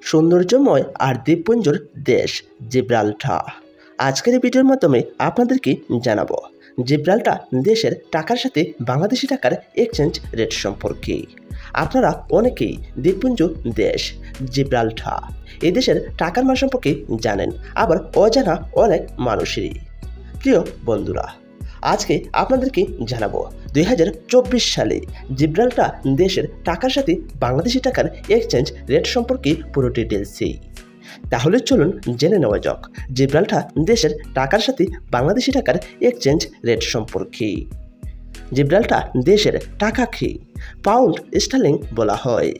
সৌন্দর্যময় আর দ্বীপপুঞ্জর দেশ জিব্রাল্টার। আজকের এই ভিডিওর মাধ্যমে আপনাদেরকে জানাবো জিব্রাল্টার দেশের টাকার সাথে বাংলাদেশি টাকার এক্সচেঞ্জ রেট সম্পর্কে। আপনারা অনেকেই দ্বীপপুঞ্জ দেশ জিব্রাল্টার এই দেশের টাকার মান সম্পর্কে জানেন, আবার অজানা অনেক মানুষেরই। প্রিয় বন্ধুরা, আজকে আপনাদেরকে জানাবো 2024 সালে জিব্রাল্টার দেশের টাকার সাথে বাংলাদেশি টাকার এক্সচেঞ্জ রেট সম্পর্কে পুরো ডিটেলসই। তাহলে চলুন জেনে নেওয়া যাক জিব্রাল্টার দেশের টাকার সাথে বাংলাদেশি টাকার এক্সচেঞ্জ রেট সম্পর্কে। জিব্রাল্টার দেশের টাকাকে পাউন্ড স্টার্লিং বলা হয়,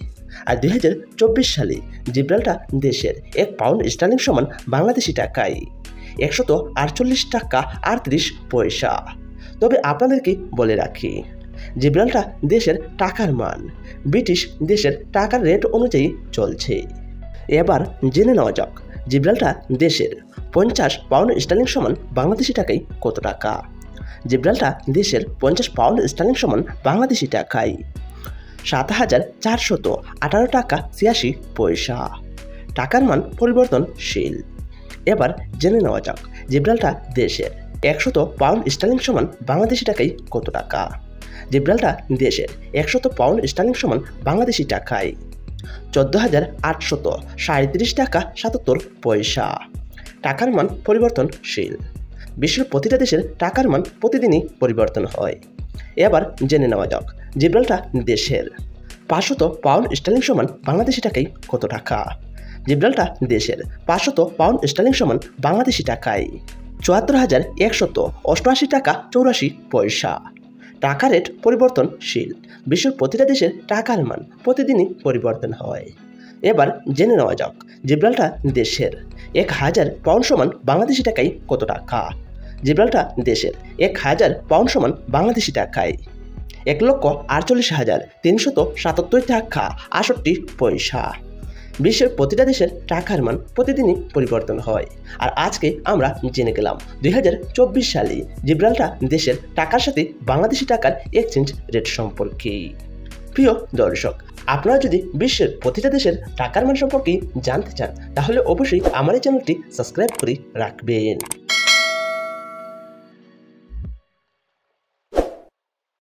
আর 2024 সালে জিব্রাল্টার দেশের 1 পাউন্ড স্টার্লিং সমান বাংলাদেশি টাকায় 148 টাকা 38 পয়সা। তবে আপনাদেরকে বলে রাখি, জিব্রাল্টার দেশের টাকার মান ব্রিটিশ দেশের টাকার রেট অনুযায়ী চলছে। এবার জেনে নেওয়া যাক জিব্রাল্টার দেশের 50 পাউন্ড স্টার্লিং সমান বাংলাদেশি টাকায় কত টাকা। জিব্রাল্টার দেশের 50 পাউন্ড স্টার্লিং সমান বাংলাদেশি টাকায় 7,418 টাকা 86 পয়সা। টাকার মান পরিবর্তনশীল। এবার জেনে নেওয়া যাক জিব্রাল্টার দেশের 100 পাউন্ড স্টার্লিং সমান বাংলাদেশি টাকায় কত টাকা। জিব্রাল্টার দেশের 100 পাউন্ড স্টার্লিং সমান বাংলাদেশি টাকায় 14,837 টাকা 77 পয়সা। টাকার মান পরিবর্তনশীল। বিশ্বের প্রতিটা দেশের টাকার মান প্রতিদিনই পরিবর্তন হয়। এবার জেনে নেওয়া যাক জিব্রাল্টার দেশের 500 পাউন্ড স্টার্লিং সমান বাংলাদেশি টাকায় কত টাকা। জিব্রাল্টার দেশের 500 পাউন্ড স্টার্লিং সমান বাংলাদেশি টাকায় 74,188 টাকা 84 পয়সা। টাকা রেট পরিবর্তনশীল। বিশ্বের প্রতিটা দেশের টাকার মান প্রতিদিনই পরিবর্তন হয়। এবার জেনে নেওয়া যাক জিব্রাল্টার দেশের 1000 পাউন্ড সমান বাংলাদেশি টাকায় কত টাকা। জিব্রাল্টার দেশের 1000 পাউন্ড সমান বাংলাদেশি টাকায় 1,48,377 টাকা 68 পয়সা। বিশ্বের প্রতিটা দেশের টাকার মান প্রতিদিনই পরিবর্তন হয়। আর আজকে আমরা জেনে গেলাম 2024 সালে জিব্রাল্টার দেশের টাকার সাথে বাংলাদেশি টাকার এক্সচেঞ্জ রেট সম্পর্কে। প্রিয় দর্শক, আপনারা যদি বিশ্বের প্রতিটা দেশের টাকার মান সম্পর্কে জানতে চান, তাহলে অবশ্যই আমার এই চ্যানেলটি সাবস্ক্রাইব করে রাখবেন।